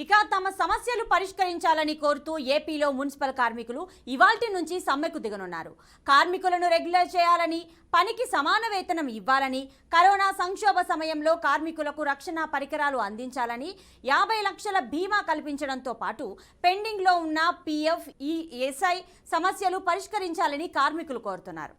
ఇక తమ సమస్యలు పరిష్కరించాలని కోరుతూ ఏపీలో మున్సిపల్ కార్మికులు ఇవాల్టి నుంచి సమ్మెకు దిగనున్నారు. కార్మికులను రెగ్యులర్ చేయాలని, పనికి సమాన వేతనం ఇవ్వాలని, కరోనా సంక్షోభ సమయంలో కార్మికులకు రక్షణ పరికరాలు అందించాలని, 50 లక్షల బీమా కల్పించడంతో పాటు పెండింగ్లో ఉన్న పీఎఫ్, ఈఎస్ఐ సమస్యలు పరిష్కరించాలని కార్మికులు కోరుతున్నారు.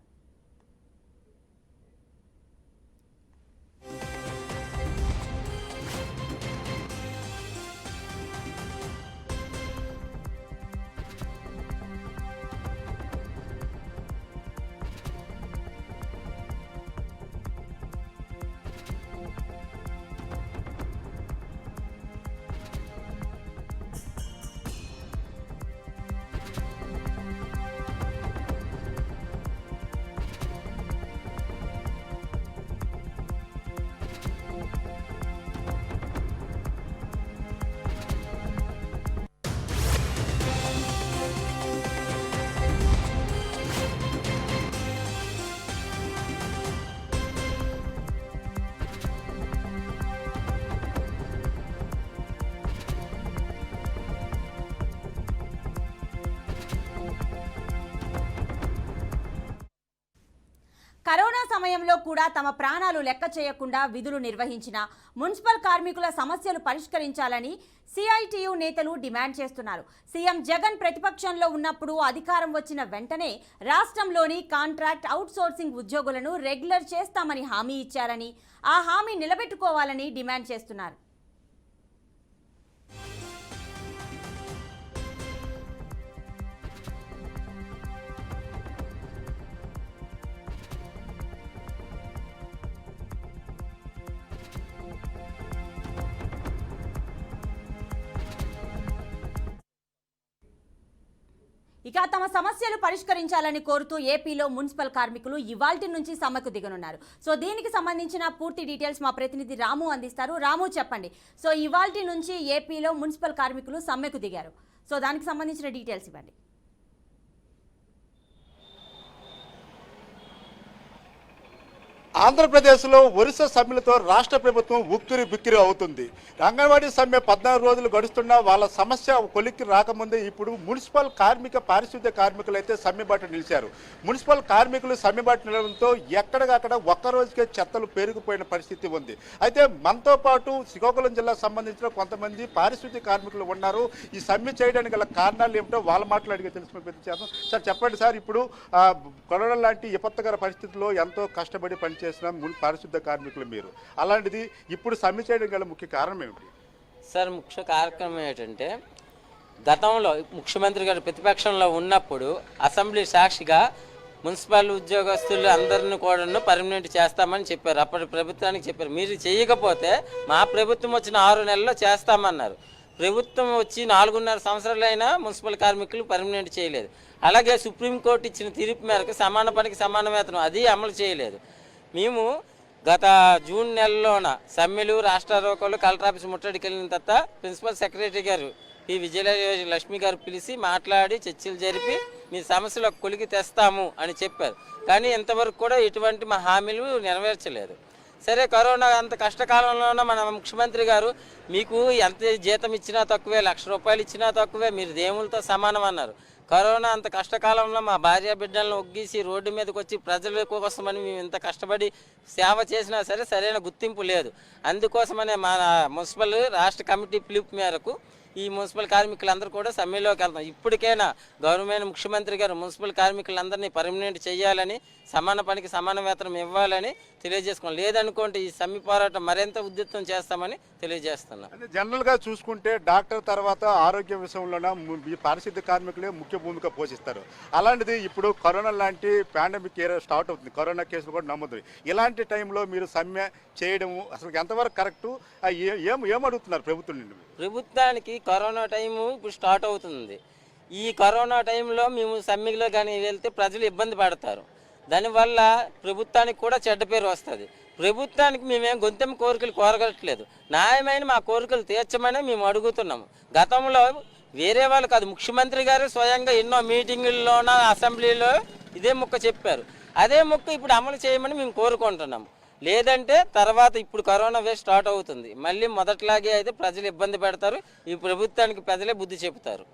కరోనా సమయంలో కూడా తమ ప్రాణాలు లెక్క చేయకుండా విధులు నిర్వహించిన మున్సిపల్ కార్మికుల సమస్యలు పరిష్కరించాలని సిఐటియు నేతలు డిమాండ్ చేస్తున్నారు. సీఎం జగన్ ప్రతిపక్షంలో ఉన్నప్పుడు అధికారం వచ్చిన వెంటనే రాష్ట్రంలోని కాంట్రాక్ట్ అవుట్సోర్సింగ్ ఉద్యోగులను రెగ్యులర్ చేస్తామని హామీ ఇచ్చారని, ఆ హామీ నిలబెట్టుకోవాలని డిమాండ్ చేస్తున్నారు. ఇక తమ సమస్యలు పరిష్కరించాలని కోరుతూ ఏపీలో మున్సిపల్ కార్మికులు ఇవాల్టి నుంచి సమ్మెకు దిగనున్నారు. సో దీనికి సంబంధించిన పూర్తి డీటెయిల్స్ మా ప్రతినిధి రాము అందిస్తారు. రాము, చెప్పండి. సో ఇవాల్టి నుంచి ఏపీలో మున్సిపల్ కార్మికులు సమ్మెకు దిగారు. సో దానికి సంబంధించిన డీటెయిల్స్ ఇవ్వండి. ఆంధ్రప్రదేశ్లో వరుస సమ్మెలతో రాష్ట్ర ప్రభుత్వం ఉక్కిరి బిక్కిరి అవుతుంది. అంగన్వాడీ సమ్మె 14 రోజులు గడుస్తున్నా వాళ్ళ సమస్య కొలిక్కి రాకముందే ఇప్పుడు మున్సిపల్ కార్మిక పారిశుద్ధ్య కార్మికులు అయితే సమ్మెబాటు నిలిచారు. మున్సిపల్ కార్మికులు సమ్మెబాటు నిలవడంతో ఎక్కడికక్కడ ఒక్క రోజుకే చెత్తలు పెరిగిపోయిన పరిస్థితి ఉంది. అయితే మనతో పాటు శ్రీకాకుళం జిల్లాకు సంబంధించిన కొంతమంది పారిశుద్ధ్య కార్మికులు ఉన్నారు. ఈ సమ్మె చేయడానికి గల కారణాలు ఏమిటో వాళ్ళ మాటలు అడిగి తెలుసుకునే ప్రయత్నం చేద్దాం. సార్, చెప్పండి సార్, ఇప్పుడు కరోనా లాంటి విపత్తుకర పరిస్థితుల్లో ఎంతో కష్టపడి పనిచేసిన పారిశుద్ధ కార్మికులు మీరు, అలాంటిది ఇప్పుడు సమ్మె చేయడం గల ముఖ్య కారణం ఏమిటి సార్? ముఖ్య కార్యక్రమం ఏంటంటే, గతంలో ముఖ్యమంత్రి గారు ప్రతిపక్షంలో ఉన్నప్పుడు అసెంబ్లీ సాక్షిగా మున్సిపల్ ఉద్యోగస్తులు అందరిని కూడా పర్మనెంట్ చేస్తామని చెప్పారు. అప్పటి ప్రభుత్వానికి చెప్పారు, మీరు చేయకపోతే మా ప్రభుత్వం వచ్చిన 6 నెలల్లో చేస్తామన్నారు. ప్రభుత్వం వచ్చి 4.5 సంవత్సరాలైనా మున్సిపల్ కార్మికులు పర్మనెంట్ చేయలేదు. అలాగే సుప్రీంకోర్టు ఇచ్చిన తీర్పు మేరకు సమాన పనికి సమాన వేతనం అది అమలు చేయలేదు. మేము గత జూన్ నెలలోన సమ్మెలు, రాష్ట్ర రోకోలు, కలెక్టర్ ఆఫీస్ ముట్టడికి వెళ్ళిన తర్వాత ప్రిన్సిపల్ సెక్రటరీ గారు పి విజయలక్ష్మి గారు పిలిచి మాట్లాడి చర్చలు జరిపి మీ సమస్యలు కొలికి తెస్తాము అని చెప్పారు. కానీ ఇంతవరకు కూడా ఎటువంటి మా హామీలు నెరవేర్చలేదు. సరే, కరోనా అంత కష్టకాలంలోనే మన ముఖ్యమంత్రి గారు మీకు ఎంత జీతం ఇచ్చినా తక్కువే, 1,00,000 రూపాయలు ఇచ్చినా తక్కువే, మీరు దేవులతో సమానం అన్నారు. కరోనా అంత కష్టకాలంలో మా భార్య బిడ్డలను ఒగ్గీసి రోడ్డు మీదకి వచ్చి ప్రజల కోసమని మేము ఇంత కష్టపడి సేవ చేసినా సరే సరైన గుర్తింపు లేదు. అందుకోసమనే మన మున్సిపల్ రాష్ట్ర కమిటీ పిలుపు మేరకు ఈ మున్సిపల్ కార్మికులందరూ కూడా సమ్మెలోకి వెళ్తాం. ఇప్పటికైనా గవర్నమెంట్ ముఖ్యమంత్రి గారు మున్సిపల్ కార్మికులందరినీ పర్మనెంట్ చేయాలని, సమాన పనికి సమాన వేతనం ఇవ్వాలని తెలియజేసుకోండి. లేదనుకోండి ఈ సమ్మె పోరాటం మరింత ఉధృతం చేస్తామని తెలియజేస్తున్నాం. జనరల్గా చూసుకుంటే డాక్టర్ తర్వాత ఆరోగ్య విషయంలోనే ఈ పారిశుద్ధ్య కార్మికులే ముఖ్య భూమిక పోషిస్తారు. అలాంటిది ఇప్పుడు కరోనా లాంటి పాండమిక్ ఏరియా స్టార్ట్ అవుతుంది, కరోనా కేసులు కూడా నమ్ముతుంది. ఇలాంటి టైంలో మీరు సమ్మె చేయడము అసలు ఎంతవరకు కరెక్టు? ఏమడుగుతున్నారు ప్రభుత్వం నుండి? ప్రభుత్వానికి కరోనా టైము ఇప్పుడు స్టార్ట్ అవుతుంది. ఈ కరోనా టైంలో మేము సమ్మెలో కానీ వెళ్తే ప్రజలు ఇబ్బంది పడతారు. దానివల్ల ప్రభుత్వానికి కూడా చెడ్డ పేరు వస్తుంది. ప్రభుత్వానికి మేమేం గొంతెమ్మ కోరికలు కోరగట్లేదు, న్యాయమైన మా కోరికలు తీర్చమని మేము అడుగుతున్నాము. గతంలో వేరే వాళ్ళు కాదు, ముఖ్యమంత్రి గారు స్వయంగా ఎన్నో మీటింగుల్లోన అసెంబ్లీలో ఇదే ముక్క చెప్పారు. అదే ముక్క ఇప్పుడు అమలు చేయమని మేము కోరుకుంటున్నాము. లేదంటే తర్వాత ఇప్పుడు కరోనా వేవ్ స్టార్ట్ అవుతుంది, మళ్ళీ మొదట్లాగే అయితే ప్రజలు ఇబ్బంది పెడతారు. ఈ ప్రభుత్వానికి ప్రజలే బుద్ధి చెబుతారు.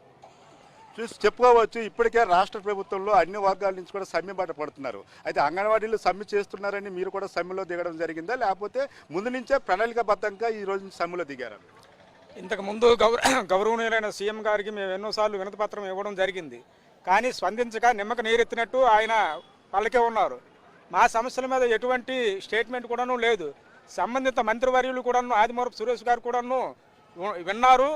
చెప్పుకోవచ్చు ఇప్పటికే రాష్ట్ర ప్రభుత్వంలో అన్ని వర్గాల నుంచి కూడా సమ్మె బాట పడుతున్నారు. అయితే అంగన్వాడీలు సమ్మె చేస్తున్నారని మీరు కూడా సమ్మెలో దిగడం జరిగిందా, లేకపోతే ముందు నుంచే ప్రణాళికాబద్ధంగా ఈ రోజు సమ్మెలో దిగారా? ఇంతకుముందు గౌరవనీయులైన సీఎం గారికి మేము ఎన్నోసార్లు వినతిపత్రం ఇవ్వడం జరిగింది. కానీ స్పందించక నిమ్మక నీరెత్తినట్టు ఆయన పల్లకే ఉన్నారు. మా సమస్యల మీద ఎటువంటి స్టేట్మెంట్ కూడాను లేదు. సంబంధిత మంత్రివర్యులు కూడాను ఆదిమూలపు సురేష్ గారు కూడాను విన్నారు,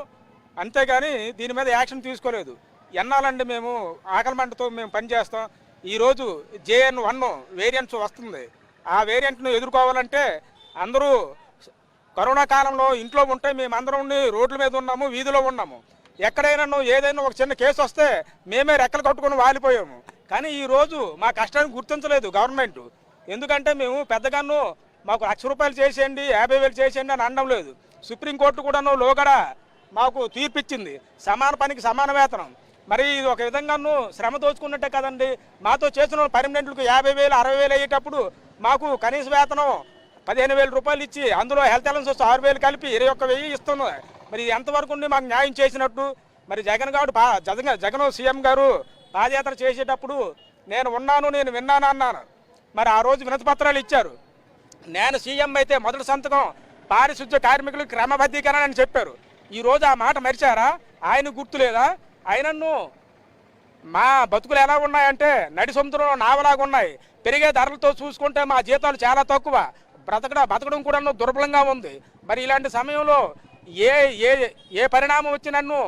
అంతేగాని దీని మీద యాక్షన్ తీసుకోలేదు. ఎన్నాలండి మేము ఆకలి మంటతో మేము పనిచేస్తాం. ఈరోజు JN1 వేరియంట్స్ వస్తుంది. ఆ వేరియంట్ను ఎదుర్కోవాలంటే అందరూ కరోనా కాలంలో ఇంట్లో ఉంటే మేమందరం రోడ్ల మీద ఉన్నాము, వీధిలో ఉన్నాము. ఎక్కడైనా ఏదైనా ఒక చిన్న కేసు వస్తే మేమే రెక్కలు కట్టుకొని వాలిపోయాము. కానీ ఈరోజు మా కష్టాన్ని గుర్తించలేదు గవర్నమెంట్. ఎందుకంటే మేము పెద్దగాను మాకు ₹1,00,000 చేసేయండి, 50,000 చేసేయండి అని అనడం లేదు. సుప్రీంకోర్టు కూడాను లోగడ మాకు తీర్పిచ్చింది, సమాన పనికి సమాన వేతనం. మరి ఇది ఒక విధంగాను శ్రమ దోచుకున్నట్టే కదండి. మాతో చేసిన పర్మనెంట్లకు 50,000 60,000 అయ్యేటప్పుడు మాకు కనీస వేతనం ₹15,000 ఇచ్చి అందులో హెల్త్ అలవెన్స్ 6,000 కలిపి 21,000 ఇస్తున్నారు. మరి ఇది ఎంతవరకు ఉండి మాకు న్యాయం చేసినట్టు? మరి జగన్ సీఎం గారు పాదయాత్ర చేసేటప్పుడు నేను ఉన్నాను, నేను విన్నాను అన్నాను. మరి ఆ రోజు వినతిపత్రాలు ఇచ్చారు. నేను సీఎం అయితే మొదటి సంతకం పారిశుద్ధ్య కార్మికులకు క్రమబద్ధీకరణ అని చెప్పారు. ఈరోజు ఆ మాట మరిచారా? ఆయన గుర్తులేదా? ఆయనను మా బతుకులు ఎలా ఉన్నాయంటే నడి సముద్రంలో నావలాగా ఉన్నాయి. పెరిగే ధరలతో చూసుకుంటే మా జీతాలు చాలా తక్కువ, బతకడం కూడా దుర్బలంగా ఉంది. మరి ఇలాంటి సమయంలో ఏ పరిణామం వచ్చినన్ను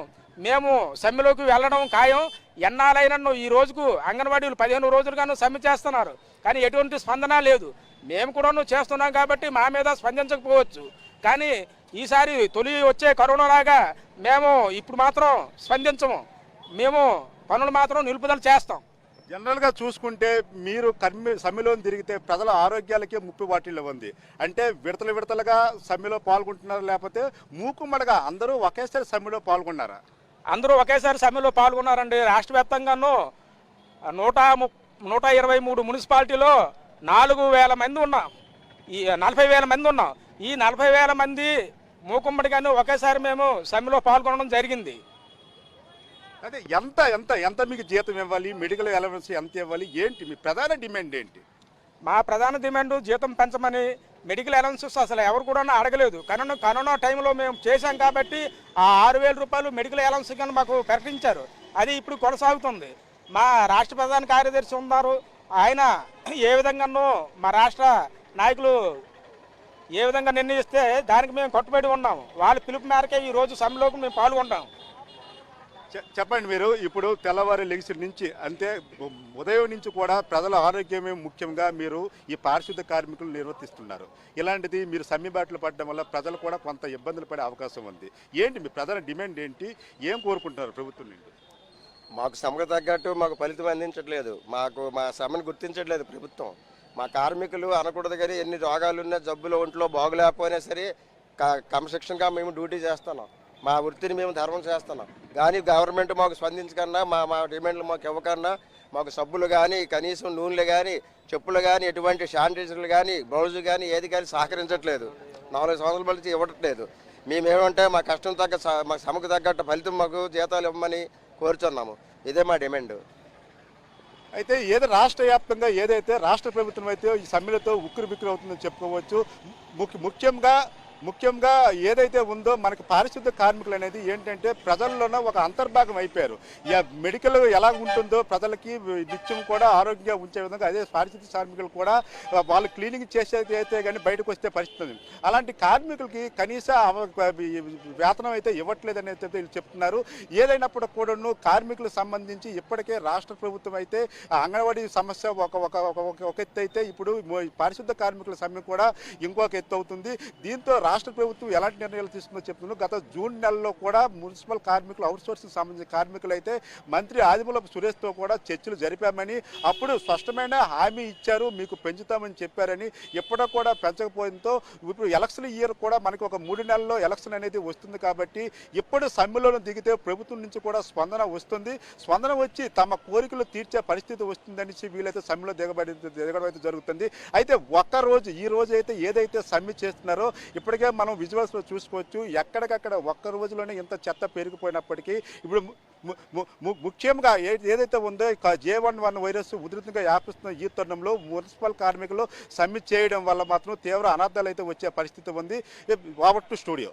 మేము సమ్మెలోకి వెళ్ళడం ఖాయం. ఎన్నాలైనన్ను ఈ రోజుకు అంగన్వాడీలు 15 రోజులుగాను సమ్మె చేస్తున్నారు, కానీ ఎటువంటి స్పందన లేదు. మేము కూడా చేస్తున్నాం కాబట్టి మా మీద స్పందించకపోవచ్చు, కానీ ఈసారి తొలి వచ్చే కరోనా లాగా మేము ఇప్పుడు మాత్రం స్పందించము. మేము పనులు మాత్రం నిలుపుదల చేస్తాం. జనరల్గా చూసుకుంటే మీరు సమ్మెలో తిరిగితే ప్రజల ఆరోగ్యాలకే ముప్పు వాటిల్లో ఉంది. అంటే విడతలుగా సమ్మెలో పాల్గొంటున్నారు, లేకపోతే మూకుమ్మడిగా అందరూ ఒకేసారి సమ్మెలో పాల్గొన్నారా? అందరూ ఒకేసారి సమ్మెలో పాల్గొన్నారండి. రాష్ట్ర వ్యాప్తంగాను 123 మున్సిపాలిటీలో 4,000 మంది ఉన్నాం, ఈ 40,000 మంది ఉన్నాం. ఈ 40,000 మంది మూకుమ్మడిగాను ఒకేసారి మేము సమ్మెలో పాల్గొనడం జరిగింది. అదే ఎంత మీకు జీతం ఇవ్వాలి, మెడికల్ అలవెన్స్ ఎంత ఇవ్వాలి, ఏంటి మీ ప్రధాన డిమాండ్ ఏంటి? మా ప్రధాన డిమాండ్ జీతం పెంచమని. మెడికల్ అలవెన్సెస్ అసలు ఎవరు కూడా అడగలేదు. కరోనా టైంలో మేము చేశాం కాబట్టి ఆ ₹6,000 మెడికల్ అలవెన్స్ కానీ మాకు ప్రకటించారు. అది ఇప్పుడు కొనసాగుతుంది. మా రాష్ట్ర ప్రధాన కార్యదర్శి ఉన్నారు, ఆయన ఏ విధంగానో మా రాష్ట్ర నాయకులు ఏ విధంగా నిర్ణయిస్తే దానికి మేము కట్టుబడి ఉన్నాము. వాళ్ళ పిలుపు మేరకే ఈరోజు సమ్మెలోకి మేము పాల్గొంటాం. చెప్పండి, మీరు ఇప్పుడు తెల్లవారి లెగిసి నుంచి అంటే ఉదయం నుంచి కూడా ప్రజల ఆరోగ్యమే ముఖ్యంగా మీరు ఈ పారిశుద్ధ కార్మికులు నిర్వర్తిస్తున్నారు. ఇలాంటిది మీరు సమ్మె బాటలు పడడం వల్ల ప్రజలు కూడా కొంత ఇబ్బందులు పడే అవకాశం ఉంది. ఏంటి మీ ప్రధాన డిమాండ్ ఏంటి, ఏం కోరుకుంటున్నారు ప్రభుత్వం నుండి? మాకు శ్రమకు తగ్గట్టు మాకు ఫలితం అందించట్లేదు, మా శ్రమను గుర్తించట్లేదు ప్రభుత్వం. మా కార్మికులు అనకూడదు కానీ ఎన్ని రోగాలున్నా, జబ్బులు ఒంట్లో బాగులేకపోయినా సరే క్రమశిక్షణగా మేము డ్యూటీ చేస్తున్నాం. మా వృత్తిని మేము ధర్మం చేస్తున్నాం. కానీ గవర్నమెంట్ మాకు స్పందించకన్నా, మా డిమాండ్లు మాకు ఇవ్వకన్నా, మాకు సబ్బులు కానీ, కనీసం నూనెలు కానీ, చెప్పులు కానీ, ఎటువంటి శానిటైజర్లు కానీ, బ్లౌజులు కానీ ఏది కానీ సహకరించట్లేదు. 4 సంవత్సరాల బట్టి ఇవ్వట్లేదు. మేమేమంటే మా కష్టం మా శ్రమకు తగ్గట్టు ఫలితం మాకు జీతాలు ఇవ్వమని కోరుచున్నాము. ఇదే మా డిమాండ్. అయితే రాష్ట్ర వ్యాప్తంగా ఏదైతే రాష్ట్ర ప్రభుత్వం అయితే ఈ సమ్మెలతో ఉక్కిరిబిక్కిరి అవుతుందని చెప్పుకోవచ్చు. ముఖ్యంగా ఏదైతే ఉందో మనకి పారిశుద్ధ కార్మికులు అనేది ఏంటంటే ప్రజల్లోనే ఒక అంతర్భాగం అయిపోయారు. మెడికల్ ఎలా ఉంటుందో ప్రజలకి నిత్యం కూడా ఆరోగ్యంగా ఉంచే విధంగా అదే పారిశుద్ధ కార్మికులు కూడా వాళ్ళు క్లీనింగ్ చేసేది అయితే కానీ బయటకు వస్తే పరిస్థితి. అలాంటి కార్మికులకి కనీస వేతనం అయితే ఇవ్వట్లేదని అయితే వీళ్ళు చెప్తున్నారు. ఏదైనప్పుడు కూడాను కార్మికులకు సంబంధించి ఇప్పటికే రాష్ట్ర ప్రభుత్వం అయితే అంగన్వాడీ సమస్య ఒక ఎత్తు అయితే ఇప్పుడు పారిశుద్ధ కార్మికుల సమ్మె కూడా ఇంకొక ఎత్తు అవుతుంది. దీంతో రాష్ట్ర ప్రభుత్వం ఎలాంటి నిర్ణయాలు తీసుకుందో చెప్తున్నాం. గత జూన్ నెలలో కూడా మున్సిపల్ కార్మికులు అవుట్సోర్సింగ్ సంబంధించిన కార్మికులు అయితే మంత్రి ఆదిమూలపు సురేష్తో కూడా చర్చలు జరిపామని, అప్పుడు స్పష్టమైన హామీ ఇచ్చారు, మీకు పెంచుతామని చెప్పారని. ఎప్పుడో కూడా పెంచకపోవడంతో ఇప్పుడు ఎలక్షన్ ఇయర్ కూడా మనకి ఒక 3 నెలల్లో ఎలక్షన్ అనేది వస్తుంది కాబట్టి ఇప్పుడు సమ్మెలోనే దిగితే ప్రభుత్వం నుంచి కూడా స్పందన వస్తుంది. స్పందన వచ్చి తమ కోరికలు తీర్చే పరిస్థితి వస్తుందని వీళ్ళైతే సమ్మెలో దిగడం అయితే జరుగుతుంది. అయితే ఒక్కరోజు ఈ రోజు అయితే ఏదైతే సమ్మె చేస్తున్నారో ఇప్పటికే మనం విజువల్స్లో చూసుకోవచ్చు. ఎక్కడికక్కడ ఒక్క రోజులోనే ఇంత చెత్త పెరిగిపోయినప్పటికీ ఇప్పుడు ముఖ్యంగా ఏదైతే ఉందో J11 వైరస్ ఉధృతంగా వ్యాపిస్తున్న ఈ తరుణంలో మున్సిపల్ కార్మికులు సమ్మె చేయడం వల్ల మాత్రం తీవ్ర అనర్థాలు అయితే వచ్చే పరిస్థితి ఉంది. Over to studio.